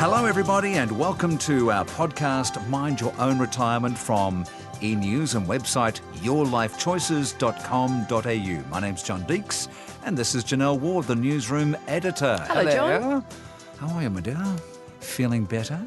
Hello, everybody, and welcome to our podcast, Mind Your Own Retirement, from e-news and website YourLifeChoices.com.au. My name's John Deeks, and this is Janelle Ward, the newsroom editor. Hello, John. How are you, my dear? Feeling better?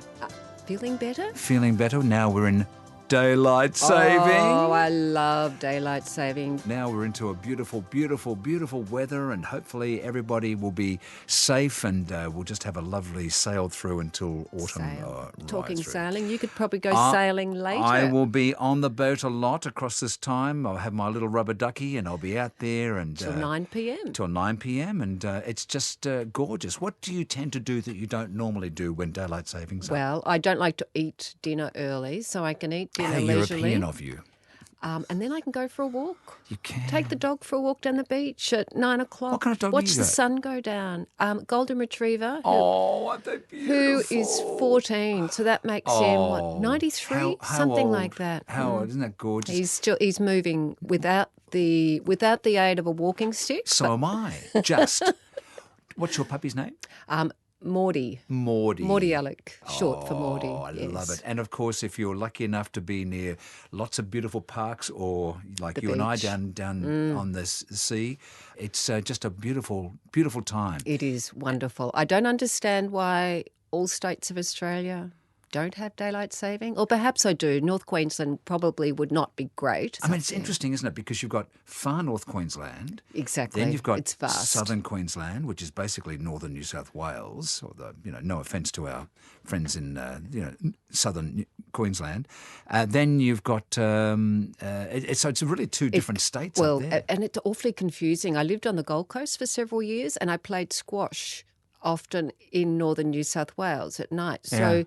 Feeling better? Feeling better. Now we're in daylight saving. Oh, I love daylight saving. Now we're into a beautiful, beautiful, beautiful weather, and hopefully everybody will be safe, and we'll just have a lovely sail through until autumn. Talking sailing, you could probably go sailing later. I will be on the boat a lot across this time. I'll have my little rubber ducky, and I'll be out there and till 9 p.m. Till 9 p.m. and it's just gorgeous. What do you tend to do that you don't normally do when daylight savings are? Well, I don't like to eat dinner early, so I can eat dinner How leisurely. European of you. And then I can go for a walk. You can. Take the dog for a walk down the beach at 9 o'clock. What kind of dog Watch do you the got? sun go down. Golden Retriever. Aren't they Who beautiful? is 14, so that makes him, 93? How Something old? like that. How old? Isn't that gorgeous? He's moving without the aid of a walking stick. So am I. Just. What's your puppy's name? Maudie. Maudie Alec, short for Maudie. Oh, I yes. love it. And, of course, if you're lucky enough to be near lots of beautiful parks, or like The you and I beach. down on the sea, it's just a beautiful, beautiful time. It is wonderful. I don't understand why all states of Australia don't have daylight saving. Or perhaps I do. North Queensland probably would not be great. I mean, it's interesting, isn't it? Because you've got far North Queensland. Exactly. Then you've got it's vast. southern Queensland, which is basically northern New South Wales. Although, no offence to our friends in, southern Queensland. Then you've got, so it's really two different states up there. Well, and it's awfully confusing. I lived on the Gold Coast for several years, and I played squash often in northern New South Wales at night. So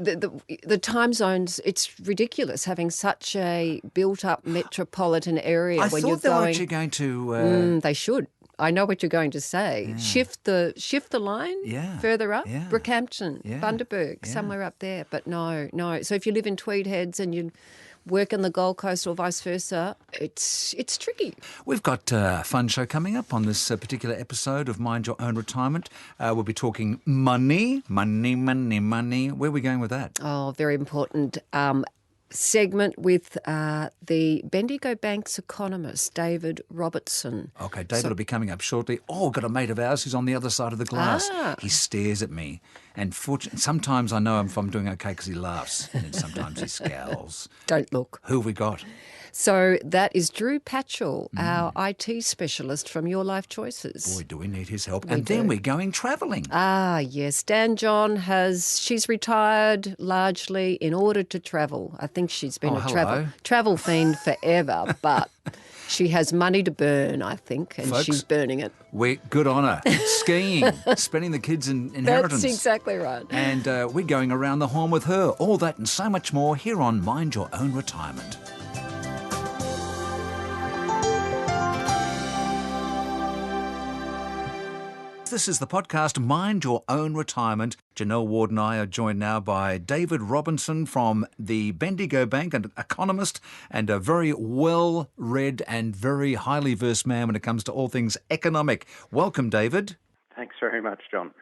the time zones, it's ridiculous having such a built-up metropolitan area. I when thought you're they were going, actually going to... they should. I know what you're going to say. Yeah. Shift the line further up, Yeah. Brockhampton, Yeah. Bundaberg, Yeah. somewhere somewhere up there. But no. So if you live in Tweed Heads and you work on the Gold Coast or vice versa, it's tricky. We've got a fun show coming up on this particular episode of Mind Your Own Retirement. We'll be talking money. Where are we going with that? Oh, very important segment with the Bendigo Bank's economist, David Robertson. Okay, David will be coming up shortly. Oh, got a mate of ours who's on the other side of the glass. Ah. He stares at me. And sometimes I know if I'm doing okay because he laughs. And sometimes he scowls. Don't look. Who have we got? So that is Drew Patchell, our IT specialist from Your Life Choices. Boy, do we need his help. Then we're going travelling. Ah, yes. Dan John she's retired largely in order to travel. I think she's been travel fiend forever, but she has money to burn, I think, and Folks, she's burning it. We're good on her. Skiing, spending the kids' inheritance. That's exactly right. And we're going around the horn with her. All that and so much more here on Mind Your Own Retirement. This is the podcast Mind Your Own Retirement. Janelle Ward and I are joined now by David Robinson from the Bendigo Bank, an economist and a very well-read and very highly versed man when it comes to all things economic. Welcome, David. Thanks very much, John.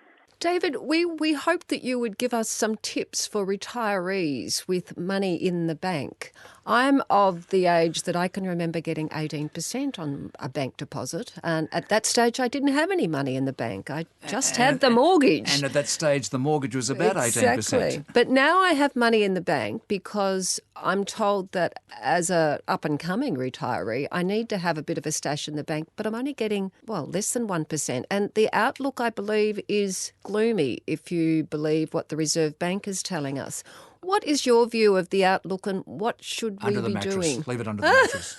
David, we hoped that you would give us some tips for retirees with money in the bank. I'm of the age that I can remember getting 18% on a bank deposit, and at that stage I didn't have any money in the bank. I just had the mortgage. And at that stage the mortgage was about 18%. Exactly. But now I have money in the bank because I'm told that as a up-and-coming retiree, I need to have a bit of a stash in the bank, but I'm only getting, less than 1%. And the outlook, I believe, is gloomy if you believe what the Reserve Bank is telling us. What is your view of the outlook, and what should we Under the be mattress. doing? Leave it under the mattress.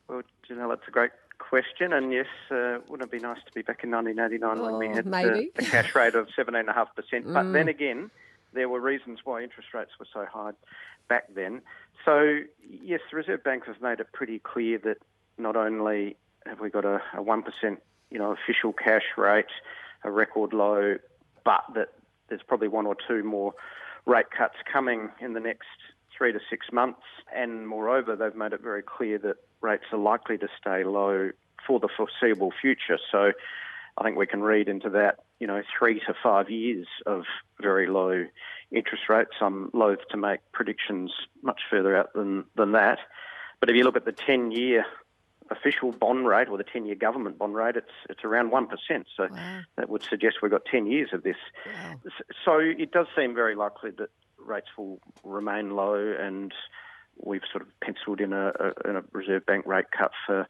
Well, Janelle, that's a great question. And yes, wouldn't it be nice to be back in 1989 when we had maybe. the cash rate of 17.5%? But then again, there were reasons why interest rates were so high back then. So, yes, the Reserve Bank has made it pretty clear that not only have we got a 1%, official cash rate, a record low, but that there's probably one or two more rate cuts coming in the next 3 to 6 months. And moreover, they've made it very clear that rates are likely to stay low for the foreseeable future. So I think we can read into that, 3 to 5 years of very low interest rates. I'm loath to make predictions much further out than that. But if you look at the 10-year official bond rate or the 10-year government bond rate, it's around 1%. So Wow. that would suggest we've got 10 years of this. Wow. So it does seem very likely that rates will remain low, and we've sort of penciled in a Reserve Bank rate cut for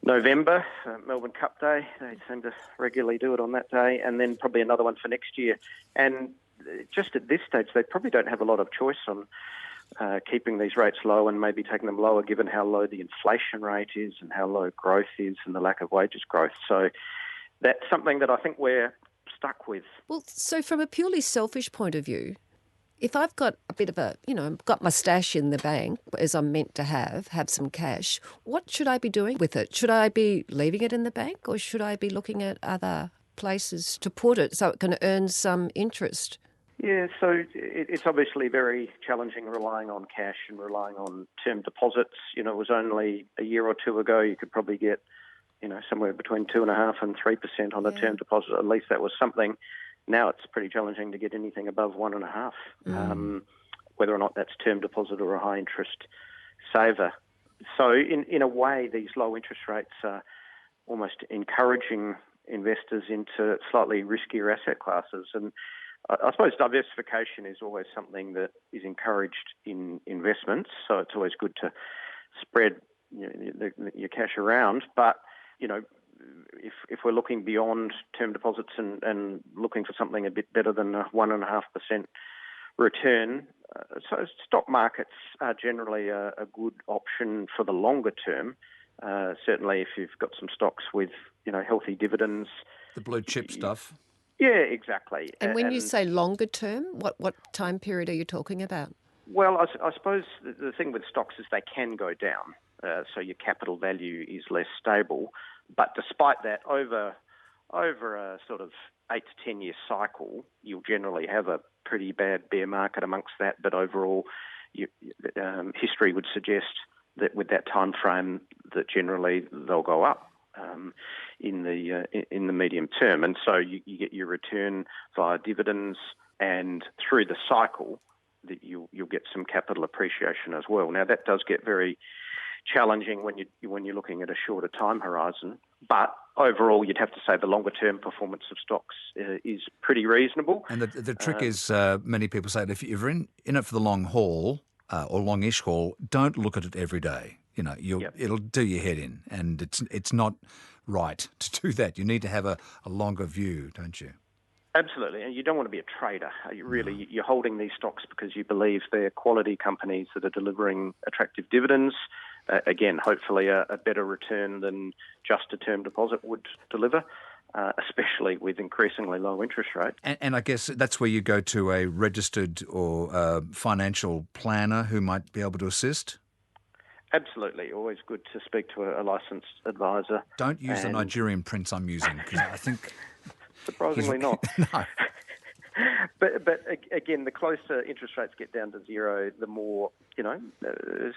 November, Melbourne Cup Day. They seem to regularly do it on that day, and then probably another one for next year. And just at this stage, they probably don't have a lot of choice on keeping these rates low and maybe taking them lower given how low the inflation rate is and how low growth is and the lack of wages growth. So that's something that I think we're stuck with. Well, so from a purely selfish point of view, if I've got a bit of got my stash in the bank, as I'm meant to have some cash, what should I be doing with it? Should I be leaving it in the bank, or should I be looking at other places to put it so it can earn some interest? Yeah, so it's obviously very challenging relying on cash and relying on term deposits. It was only a year or two ago you could probably get, somewhere between 2.5% and 3% on a term deposit. At least that was something. Now it's pretty challenging to get anything above 1.5%, whether or not that's term deposit or a high interest saver. So in a way, these low interest rates are almost encouraging investors into slightly riskier asset classes. And I suppose diversification is always something that is encouraged in investments, so it's always good to spread your cash around. But, if we're looking beyond term deposits and looking for something a bit better than a 1.5% return, so stock markets are generally a good option for the longer term. Certainly if you've got some stocks with, healthy dividends. The blue chip stuff. Yeah, exactly. And when you say longer term, what time period are you talking about? Well, I suppose the thing with stocks is they can go down, so your capital value is less stable. But despite that, over a sort of 8 to 10 year cycle, you'll generally have a pretty bad bear market amongst that. But overall, history would suggest that with that time frame, that generally they'll go up in the medium term, and so you get your return via dividends, and through the cycle that you'll get some capital appreciation as well. Now that does get very challenging when you're looking at a shorter time horizon, but overall you'd have to say the longer term performance of stocks is pretty reasonable. And the trick is, many people say that if you're in it for the long haul or longish haul, don't look at it every day. It'll do your head in, and it's not right to do that. You need to have a longer view, don't you? Absolutely, and you don't want to be a trader. You're holding these stocks because you believe they're quality companies that are delivering attractive dividends. Again, hopefully a better return than just a term deposit would deliver, especially with increasingly low interest rates. And I guess that's where you go to a registered or financial planner who might be able to assist? Absolutely. Always good to speak to a licensed advisor. Don't use the Nigerian prince I'm using, because I think... Surprisingly not. No. But again, the closer interest rates get down to zero, the more,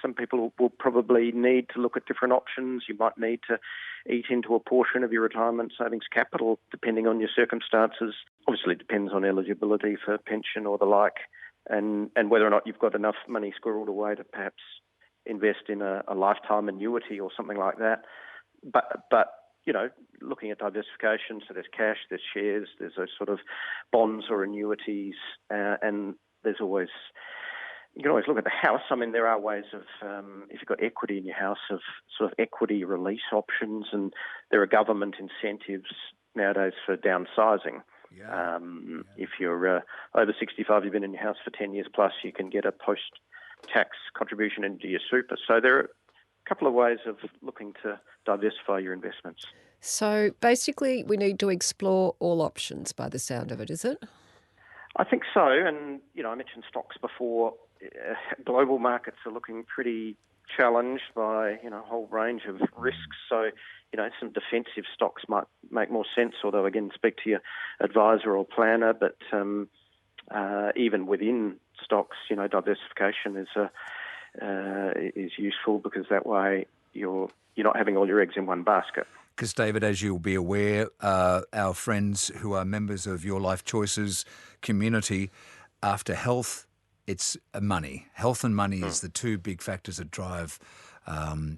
some people will probably need to look at different options. You might need to eat into a portion of your retirement savings capital, depending on your circumstances. Obviously, it depends on eligibility for pension or the like, and whether or not you've got enough money squirreled away to perhaps invest in a lifetime annuity or something like that. But looking at diversification, so there's cash, there's shares, there's those sort of bonds or annuities, and you can always look at the house. I mean, there are ways of, if you've got equity in your house, of sort of equity release options, and there are government incentives nowadays for downsizing. Yeah. If you're over 65, you've been in your house for 10 years plus, you can get a post-tax contribution into your super. So there are a couple of ways of looking to diversify your investments. So basically we need to explore all options by the sound of it, is it? I think so. And, I mentioned stocks before. Global markets are looking pretty challenged by, a whole range of risks. So, some defensive stocks might make more sense, although, again, speak to your advisor or planner. But even within stocks, diversification is useful, because that way you're not having all your eggs in one basket. Because, David, as you'll be aware, our friends who are members of Your Life Choices community, after health, it's money. Health and money is the two big factors that drive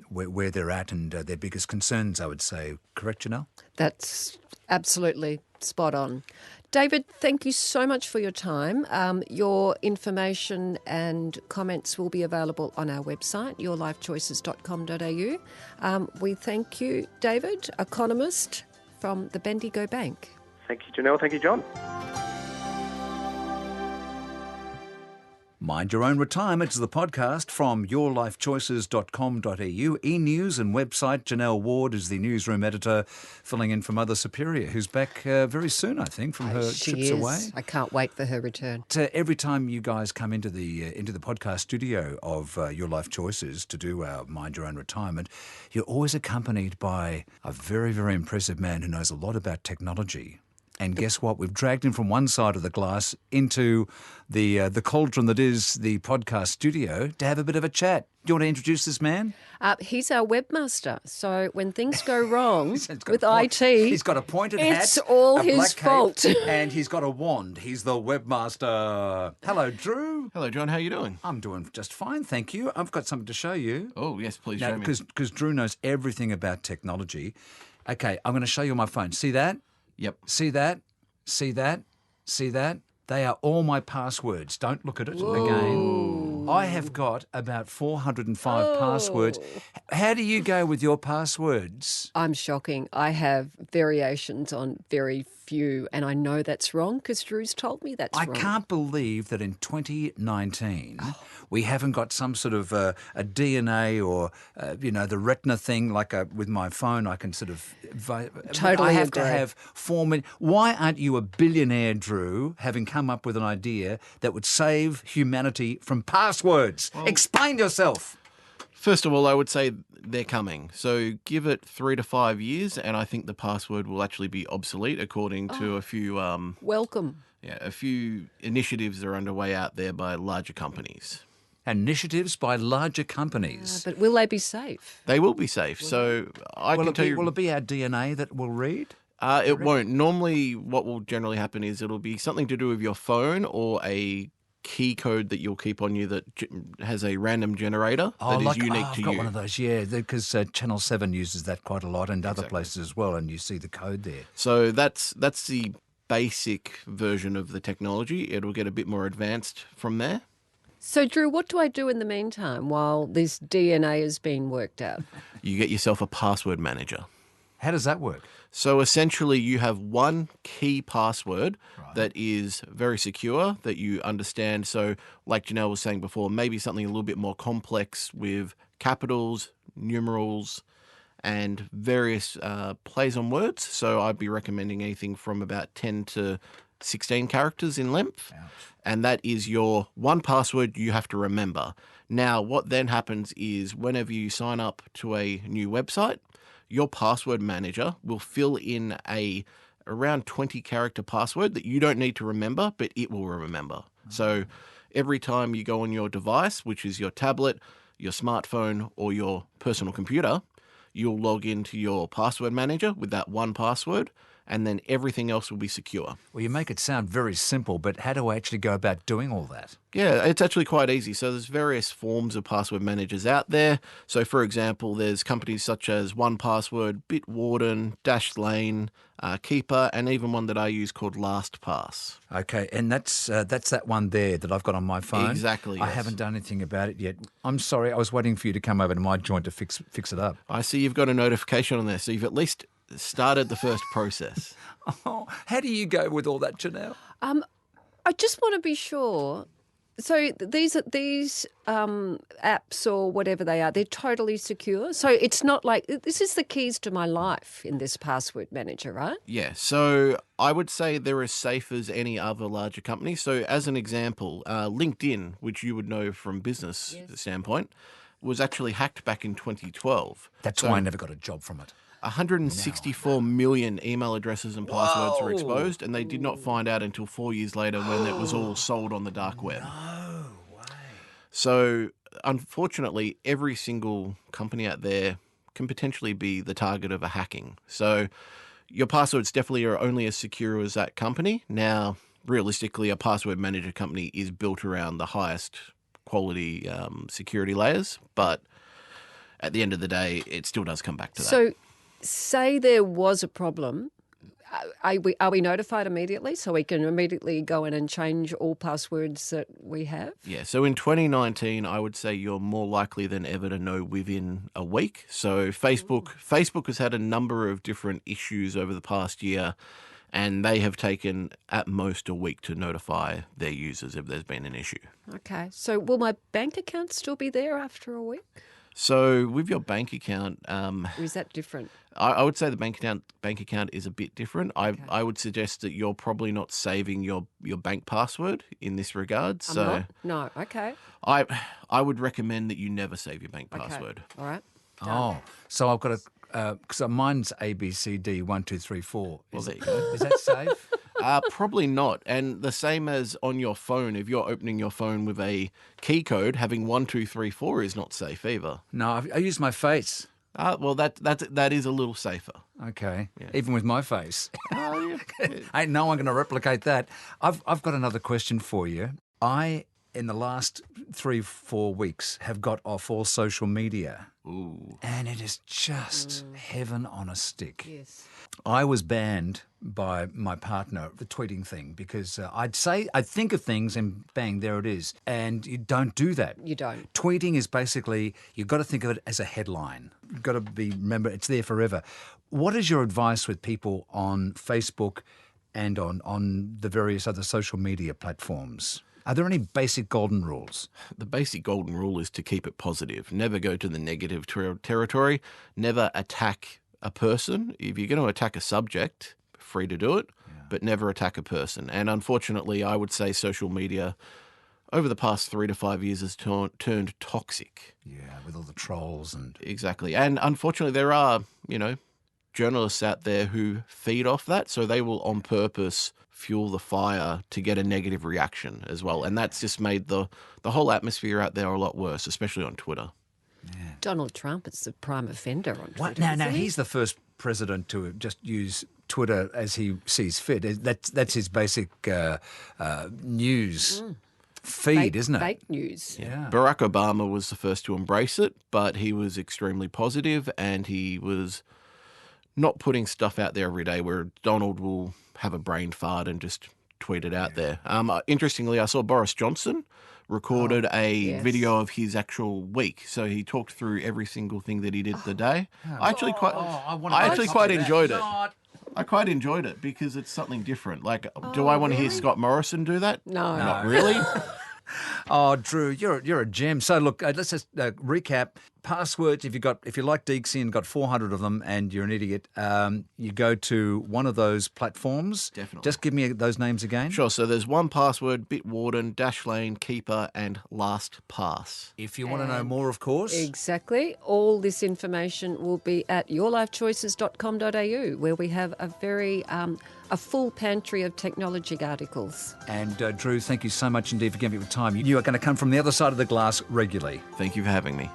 where they're at and their biggest concerns, I would say. Correct, Janelle? That's absolutely spot on. David, thank you so much for your time. Your information and comments will be available on our website, yourlifechoices.com.au. We thank you, David, economist from the Bendigo Bank. Thank you, Janelle. Thank you, John. Mind Your Own Retirement is the podcast from yourlifechoices.com.au. E-News and website, Janelle Ward is the newsroom editor, filling in for Mother Superior, who's back very soon, I think, from her trips away. I can't wait for her return. Every time you guys come into the podcast studio of Your Life Choices to do our Mind Your Own Retirement, you're always accompanied by a very, very impressive man who knows a lot about technology. And guess what? We've dragged him from one side of the glass into the cauldron that is the podcast studio to have a bit of a chat. Do you want to introduce this man? He's our webmaster. So when things go wrong with IT, he's got a pointed hat. It's all a his black cape, fault. and he's got a wand. He's the webmaster. Hello, Drew. Hello, John. How you doing? I'm doing just fine, thank you. I've got something to show you. Oh, yes, please Now, show me. because Drew knows everything about technology. Okay, I'm going to show you on my phone. See that? Yep. See that? See that? See that? They are all my passwords. Don't look at it again. I have got about 405 passwords. How do you go with your passwords? I'm shocking. I have variations on very few, and I know that's wrong because Drew's told me that's I wrong. can't believe that in 2019 we haven't got some sort of a DNA or, the retina thing like with my phone. I can sort of... Totally I have agree. to have 4 million. Why aren't you a billionaire, Drew, having come up with an idea that would save humanity from passwords? Explain yourself. First of all, I would say they're coming. So give it 3 to 5 years, and I think the password will actually be obsolete, according to a few Welcome. a few initiatives that are underway out there by larger companies. Initiatives by larger companies. But will they be safe? They will be safe. So I can tell you. Will it be our DNA that will read? It won't. Normally, what will generally happen is it'll be something to do with your phone or a key code that you'll keep on you that has a random generator that is unique to I've got you. one of those, yeah, because Channel 7 uses that quite a lot and other places as well, and you see the code there. So that's the basic version of the technology. It'll get a bit more advanced from there. So, Drew, what do I do in the meantime while this DNA is being worked out? You get yourself a password manager. How does that work? So essentially you have one key password that is very secure, that you understand. So like Janelle was saying before, maybe something a little bit more complex with capitals, numerals, and various plays on words. So I'd be recommending anything from about 10 to 16 characters in length. Ouch. And that is your one password you have to remember. Now, what then happens is whenever you sign up to a new website, your password manager will fill in around 20 character password that you don't need to remember, but it will remember. So every time you go on your device, which is your tablet, your smartphone, or your personal computer, you'll log into your password manager with that one password, and then everything else will be secure. Well, you make it sound very simple, but how do I actually go about doing all that? Yeah, it's actually quite easy. So there's various forms of password managers out there. So for example, there's companies such as 1Password, Bitwarden, Dashlane, Keeper, and even one that I use called LastPass. Okay, and that's that one there that I've got on my phone. Exactly, I yes. haven't done anything about it yet. I'm sorry, I was waiting for you to come over to my joint to fix it up. I see you've got a notification on there, so you've at least started the first process. Oh, how do you go with all that, Janelle? I just want to be sure. So these apps or whatever they are, they're totally secure. So it's not like this is the keys to my life in this password manager, right? Yeah, so I would say they're as safe as any other larger company. So as an example, LinkedIn, which you would know from business standpoint, was actually hacked back in 2012. That's why I never got a job from it. 164 million email addresses and passwords were exposed, and they did not find out until 4 years later when it was all sold on the dark web. No way. So, unfortunately, every single company out there can potentially be the target of a hacking. So your passwords definitely are only as secure as that company. Now, realistically, a password manager company is built around the highest quality security layers, but at the end of the day, it still does come back to that. So, say there was a problem. Are we notified immediately so we can immediately go in and change all passwords that we have? Yeah, so in 2019, I would say you're more likely than ever to know within a week. So Facebook has had a number of different issues over the past year, and they have taken at most a week to notify their users if there's been an issue. Okay. So will my bank account still be there after a week? So with your bank account, Or is that different? I would say the bank account is a bit different. I would suggest that you're probably not saving your bank password in this regard. I'm So not? No. Okay. I would recommend that you never save your bank Okay. password. All right. Oh, so I've got because mine's ABCD 1 2 3 4. Well, there you go. Is that safe? Probably not. And the same as on your phone, if you're opening your phone with a key code, having 1 2 3 4 is not safe either. No, I use my face. Well, that is a little safer. Okay, even with my face. Oh, yeah. Ain't no one going to replicate that. I've got another question for you. In the last 3-4 weeks, have got off all social media. Ooh. And it is just heaven on a stick. Yes. I was banned by my partner, the tweeting thing, because I'd think of things and bang, there it is. And you don't do that. You don't. Tweeting is basically, you've got to think of it as a headline. You've got to remember it's there forever. What is your advice with people on Facebook and on the various other social media platforms? Are there any basic golden rules? The basic golden rule is to keep it positive. Never go to the negative territory. Never attack a person. If you're going to attack a subject, free to do it, but never attack a person. And unfortunately, I would say social media over the past 3 to 5 years has turned toxic. Yeah, with all the trolls and... Exactly. And unfortunately, there are, journalists out there who feed off that, so they will on purpose fuel the fire to get a negative reaction as well. And that's just made the whole atmosphere out there a lot worse, especially on Twitter. Donald Trump is the prime offender on Twitter. What? Now, isn't he? he's the first president to just use Twitter as he sees fit. That's his basic news feed, isn't it? Fake news. Yeah. Barack Obama was the first to embrace it, but he was extremely positive and he was not putting stuff out there every day where Donald will have a brain fart and just tweet it out there. Interestingly, I saw Boris Johnson recorded a video of his actual week. So he talked through every single thing that he did the day. I actually quite enjoyed it. I quite enjoyed it because it's something different. Like, do I want to hear Scott Morrison do that? No. Not really. Oh, Drew, you're a gem. So look, let's just recap. Passwords, if you like Deeksie and got 400 of them and you're an idiot, you go to one of those platforms. Definitely. Just give me those names again. Sure. So there's 1Password, Bitwarden, Dashlane, Keeper, and LastPass. If you want to know more, of course. Exactly. All this information will be at YourLifeChoices.com.au, where we have a very a full pantry of technology articles. And Drew, thank you so much indeed for giving me your time. You are going to come from the other side of the glass regularly. Thank you for having me.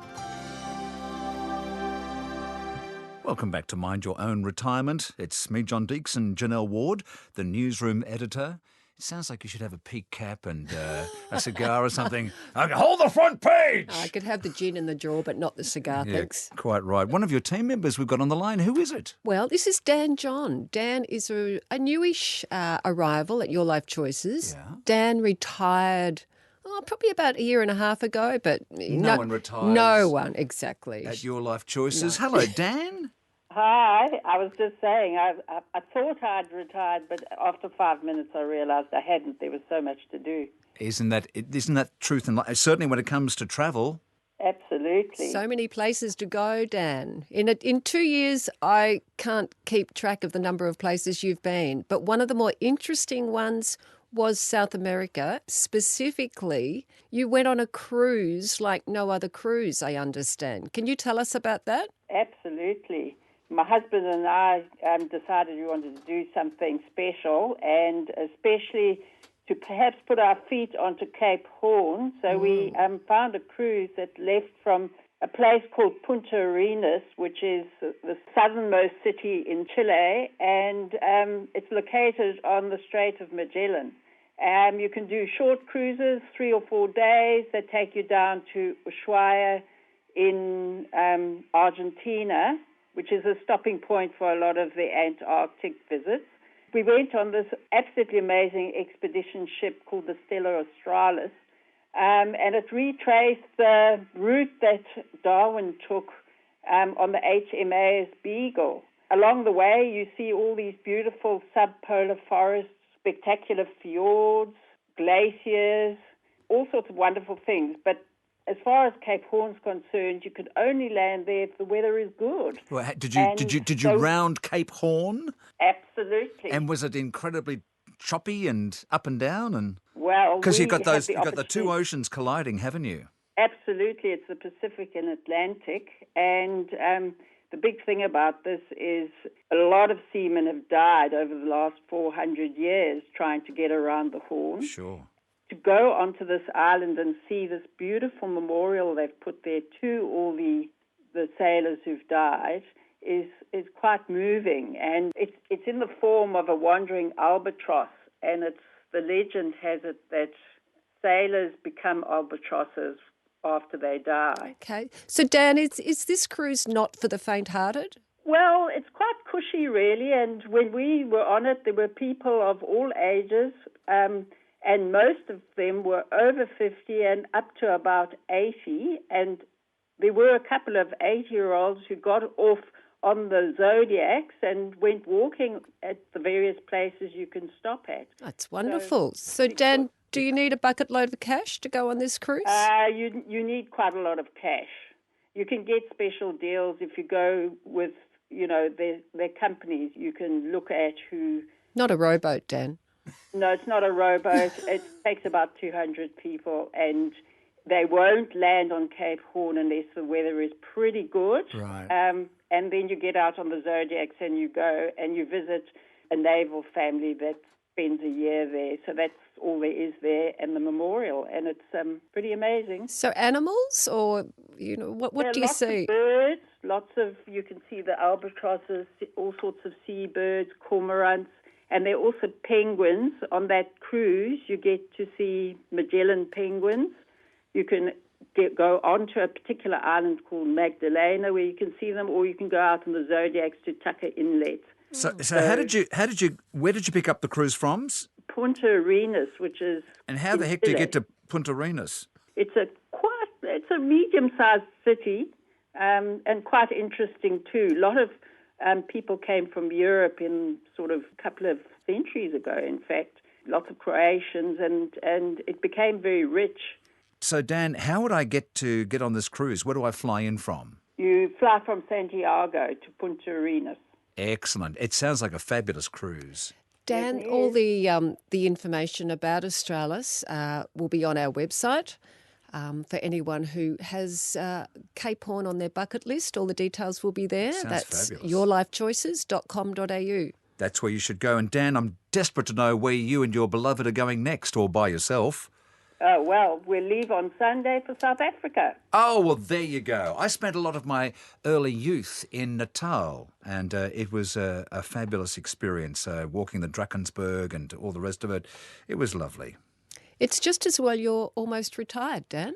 Welcome back to Mind Your Own Retirement. It's me, John Deeksie, and Janelle Ward, the newsroom editor. It sounds like you should have a peak cap and a cigar or something. Hold the front page! I could have the gin in the drawer, but not the cigar, thanks. Quite right. One of your team members we've got on the line. Who is it? Well, this is Dan John. Dan is a newish arrival at Your Life Choices. Yeah. Dan retired probably about a year and a half ago, but No one retires. No one, exactly. At Your Life Choices. Hello, Dan. Hi, I was just saying, I thought I'd retired, but after 5 minutes I realised I hadn't. There was so much to do. Isn't that truth and life? Certainly when it comes to travel. Absolutely. So many places to go, Dan. In 2 years, I can't keep track of the number of places you've been, but one of the more interesting ones was South America. Specifically, you went on a cruise like no other cruise, I understand. Can you tell us about that? Absolutely. My husband and I decided we wanted to do something special, and especially to perhaps put our feet onto Cape Horn. So we found a cruise that left from a place called Punta Arenas, which is the southernmost city in Chile, and it's located on the Strait of Magellan. You can do short cruises, 3 or 4 days, that take you down to Ushuaia in Argentina, which is a stopping point for a lot of the Antarctic visits. We went on this absolutely amazing expedition ship called the Stella Australis, and it retraced the route that Darwin took on the HMAS Beagle. Along the way, you see all these beautiful subpolar forests, spectacular fjords, glaciers, all sorts of wonderful things. But as far as Cape Horn's concerned, you can only land there if the weather is good. Well, did you round Cape Horn? Absolutely. And was it incredibly choppy and up and down? And well, because you've got the the two oceans colliding, haven't you? Absolutely, it's the Pacific and Atlantic, and the big thing about this is a lot of seamen have died over the last 400 years trying to get around the Horn. Sure. To go onto this island and see this beautiful memorial they've put there to all the sailors who've died is quite moving. And it's in the form of a wandering albatross, and the legend has it that sailors become albatrosses after they die. Okay. So, Dan, is this cruise not for the faint-hearted? Well, it's quite cushy, really, and when we were on it, there were people of all ages, and most of them were over 50 and up to about 80, and there were a couple of 80-year-olds who got off on the Zodiacs and went walking at the various places you can stop at. That's wonderful. So Dan, do you need a bucket load of cash to go on this cruise? You need quite a lot of cash. You can get special deals if you go with, their companies you can look at who... Not a rowboat, Dan. No, it's not a rowboat. It takes about 200 people, and they won't land on Cape Horn unless the weather is pretty good. Right. And then you get out on the Zodiacs and you go and you visit a naval family that spends a year there. So that's all there is there, and the memorial, and it's pretty amazing. So animals, or what do you see? Lots of you can see the albatrosses, all sorts of seabirds, cormorants. And there are also penguins. On that cruise, you get to see Magellan penguins. You can go onto a particular island called Magdalena where you can see them, or you can go out on the Zodiacs to Tucker Inlet. So where did you pick up the cruise from? Punta Arenas, which is... And how the heck do you get to Punta Arenas? It's a medium-sized city, and quite interesting too. A lot of people came from Europe in sort of a couple of centuries ago, in fact. Lots of Croatians, and it became very rich. So, Dan, how would I get on this cruise? Where do I fly in from? You fly from Santiago to Punta Arenas. Excellent. It sounds like a fabulous cruise. Dan, all the information about Australis will be on our website. For anyone who has Cape Horn on their bucket list, all the details will be there. That's fabulous. YourLifeChoices.com.au. That's where you should go. And Dan, I'm desperate to know where you and your beloved are going next, or by yourself. Oh, well, we'll leave on Sunday for South Africa. Oh, well, there you go. I spent a lot of my early youth in Natal, and it was a fabulous experience, walking the Drakensberg and all the rest of it. It was lovely. It's just as well you're almost retired, Dan.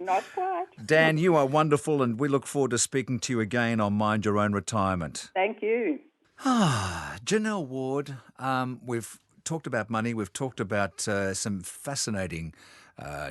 Not quite. Dan, you are wonderful, and we look forward to speaking to you again on Mind Your Own Retirement. Thank you. Janelle Ward, we've talked about money. We've talked about some fascinating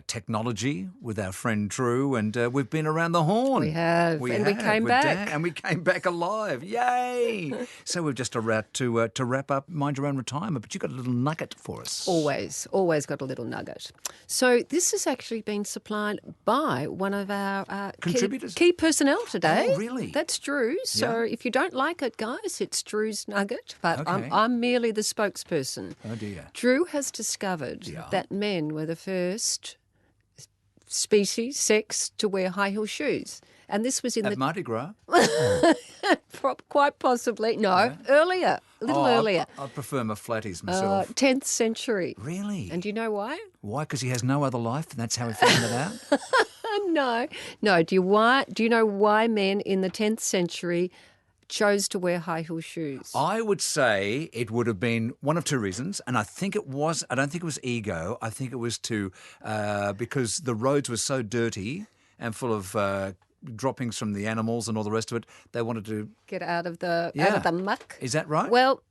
technology with our friend Drew, and we've been around the Horn. We have, we came back. Dan, and we came back alive. Yay! So we've just about to wrap up Mind Your Own Retirement, but you've got a little nugget for us. Always got a little nugget. So this has actually been supplied by one of our contributors, key personnel today. Oh, really? That's Drew. So if you don't like it, guys, it's Drew's nugget, but Okay. I'm merely the spokesperson. Oh dear. Drew has discovered that men were the first species, sex, to wear high heel shoes. And this was in At Mardi Gras? quite possibly. No, earlier, a little earlier. I prefer my flatties myself. 10th century. Really? And do you know why? Why? Because he has no other life and that's how he found it out? No. Do you know why men in the 10th century chose to wear high heel shoes? I would say it would have been one of two reasons, and I don't think it was ego. I think it was because the roads were so dirty and full of droppings from the animals and all the rest of it. They wanted to get out of the muck. Is that right? Well,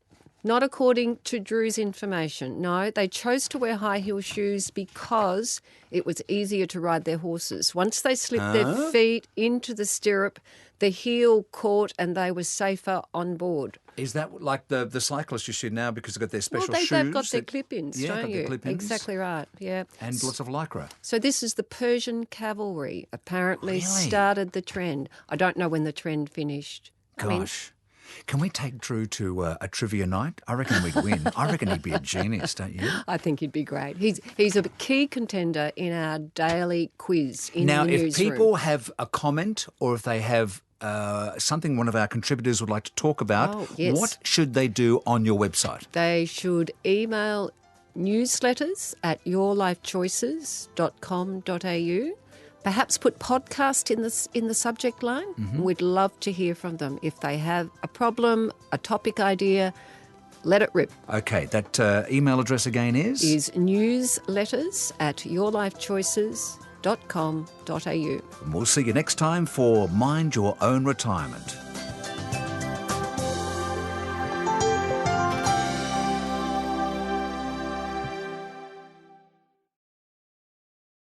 not according to Drew's information. No, they chose to wear high heel shoes because it was easier to ride their horses. Once they slipped their feet into the stirrup, the heel caught and they were safer on board. Is that like the cyclists you see now because they've got their special shoes? They've got their clip-ins, don't you? Their clip-ins. Exactly right, yeah. And lots of Lycra. So this is the Persian cavalry apparently started the trend. I don't know when the trend finished. Gosh. Can we take Drew to a trivia night? I reckon we'd win. I reckon he'd be a genius, don't you? I think he'd be great. He's a key contender in our daily quiz in the newsroom. Now, if people have a comment or if they have something one of our contributors would like to talk about, what should they do on your website? They should email newsletters at YourLifeChoices.com.au. Perhaps put podcast in the subject line. Mm-hmm. We'd love to hear from them. If they have a problem, a topic idea, let it rip. Okay, that email address again is? Is newsletters at YourLifeChoices.com.au. And we'll see you next time for Mind Your Own Retirement.